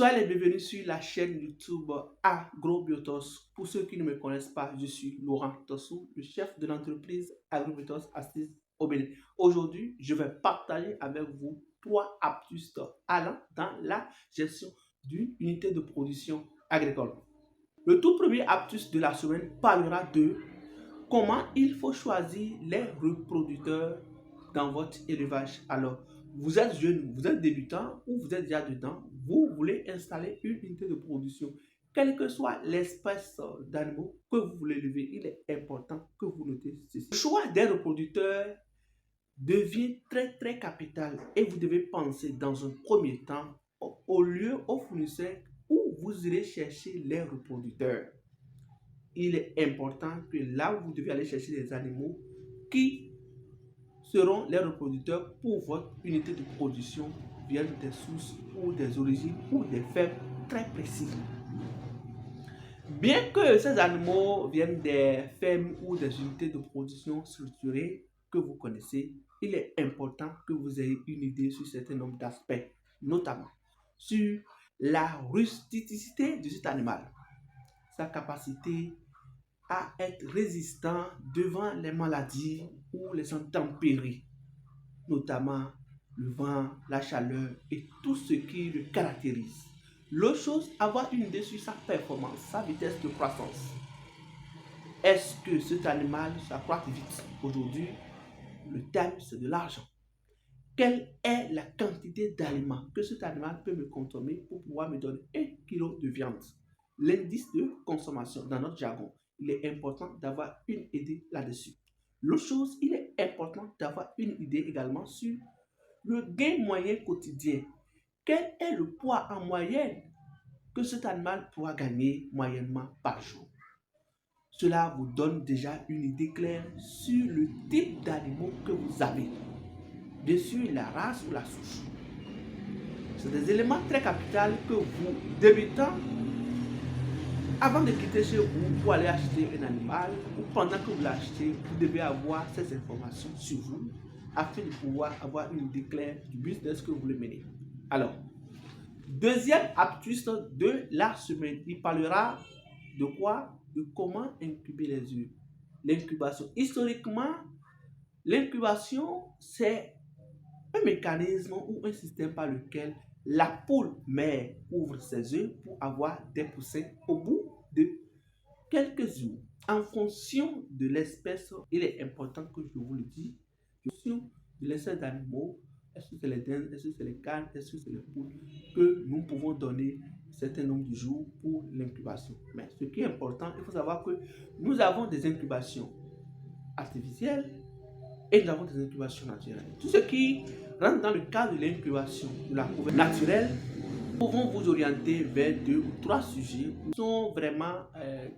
Soyez les bienvenus sur la chaîne YouTube AgroBiotos. Pour ceux qui ne me connaissent pas, je suis Laurent Tossou, le chef de l'entreprise AgroBiotos assise au Bénin. Aujourd'hui, je vais partager avec vous 3 astuces allant dans la gestion d'une unité de production agricole. Le tout premier astuce de la semaine parlera de comment il faut choisir les reproducteurs dans votre élevage. Alors, vous êtes jeune, vous êtes débutant ou vous êtes déjà dedans, vous voulez installer une unité de production. Quelle que soit l'espèce d'animaux que vous voulez élever, il est important que vous notez ceci. Le choix des reproducteurs devient très capital et vous devez penser dans un premier temps au lieu, au fournisseur où vous irez chercher les reproducteurs. Il est important que là où vous devez aller chercher des animaux qui seront les reproducteurs pour votre unité de production viennent des sources ou des origines ou des fermes très précises. Bien que ces animaux viennent des fermes ou des unités de production structurées que vous connaissez, il est important que vous ayez une idée sur un certain nombre d'aspects, notamment sur la rusticité de cet animal, sa capacité à être résistant devant les maladies ou les intempéries, notamment le vent, la chaleur et tout ce qui le caractérise. L'autre chose, avoir une idée sur sa performance, sa vitesse de croissance. Est-ce que cet animal s'accroît vite? Aujourd'hui, le thème, c'est de l'argent. Quelle est la quantité d'aliments que cet animal peut me consommer pour pouvoir me donner 1 kg de viande? L'indice de consommation dans notre jargon. Il est important d'avoir une idée là-dessus. L'autre chose, il est important d'avoir une idée également sur le gain moyen quotidien. Quel est le poids en moyenne que cet animal pourra gagner moyennement par jour? Cela vous donne déjà une idée claire sur le type d'animaux que vous avez. Bien sûr, la race ou la souche. C'est des éléments très capitaux que vous, débutants, avant de quitter chez vous pour aller acheter un animal ou pendant que vous l'achetez, vous devez avoir ces informations sur vous afin de pouvoir avoir une idée claire du business que vous voulez mener. Alors, deuxième astuce de la semaine, il parlera de quoi? De comment incuber les œufs. L'incubation. Historiquement, l'incubation, c'est un mécanisme ou un système par lequel la poule mère ouvre ses œufs pour avoir des poussins au bout de quelques jours. En fonction de l'espèce, il est important que je vous le dise, en fonction de l'espèce d'animaux, est-ce que c'est les dindes, est-ce que c'est les cannes, est-ce que c'est les poules, que nous pouvons donner un certain nombre de jours pour l'incubation. Mais ce qui est important, il faut savoir que nous avons des incubations artificielles et nous avons des incubations naturelles. Tout ce qui rentre dans le cadre de l'incubation de la couverture naturelle, nous pouvons vous orienter vers 2 ou 3 sujets qui sont vraiment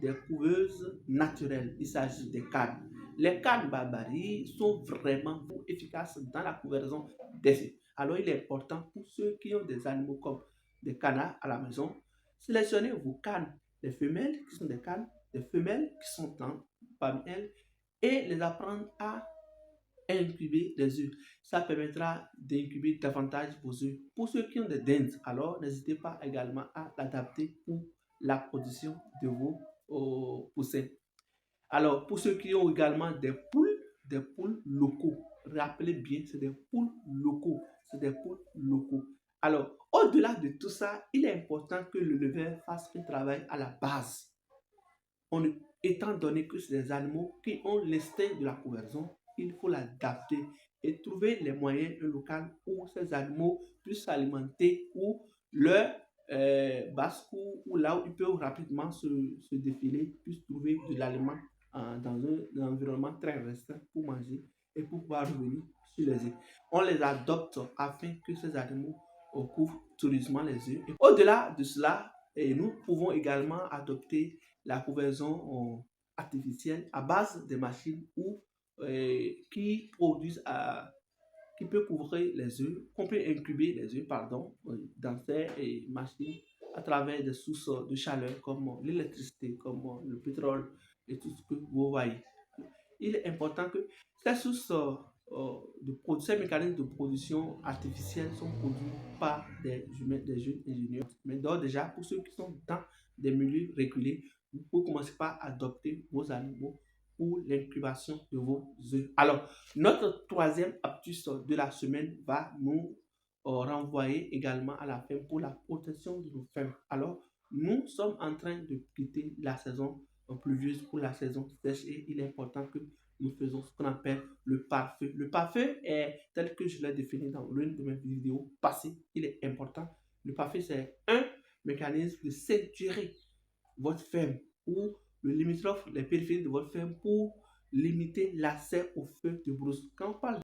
des couveuses naturelles. Il s'agit des cannes. Les cannes barbaries sont vraiment efficaces dans la couverture des œufs. Alors il est important pour ceux qui ont des animaux comme des canards à la maison, sélectionnez vos cannes, les femelles qui sont des cannes, des femelles qui sont parmi elles, et les apprendre à incuber les œufs. Ça permettra d'incuber davantage vos œufs. Pour ceux qui ont des dindes, alors n'hésitez pas également à l'adapter pour la production de vos poussins. Alors, pour ceux qui ont également des poules locaux, rappelez bien, c'est des poules locaux. C'est des poules locaux. Alors, au-delà de tout ça, il est important que le l'éleveur fasse un travail à la base. Étant donné que c'est des animaux qui ont l'instinct de la couverture, il faut l'adapter et trouver les moyens locaux où ces animaux puissent s'alimenter ou leur basse-cour ou là où ils peuvent rapidement se défiler, puissent trouver de l'aliment dans un environnement très restreint pour manger et pour pouvoir revenir sur les œufs. On les adopte afin que ces animaux couvrent touristement les œufs. Au-delà de cela, nous pouvons également adopter la couverture artificielle à base de machines ou qui produisent, qui peut couvrir les œufs, qu'on peut incuber les œufs, pardon, dans ces machines à travers des sources de chaleur comme l'électricité, comme le pétrole et tout ce que vous voyez. Il est important que ces sources ces mécanismes de production artificielle sont produits par des humains, des jeunes ingénieurs. Mais d'ores déjà, pour ceux qui sont dans des milieux régulés, vous pouvez commencer par adopter vos animaux pour l'incubation de vos œufs. Alors, notre troisième astuce de la semaine va nous renvoyer également à la ferme pour la protection de nos fermes. Alors, nous sommes en train de quitter la saison pluvieuse pour la saison sèche et il est important que nous faisons ce qu'on appelle le pare-feu. Le pare-feu est tel que je l'ai défini dans l'une de mes vidéos passées. Il est important. Le pare-feu, c'est un mécanisme de ceinturer votre ferme ou le limitrophe, les périphéries de votre ferme pour limiter l'accès au feu de brousse. Quand on parle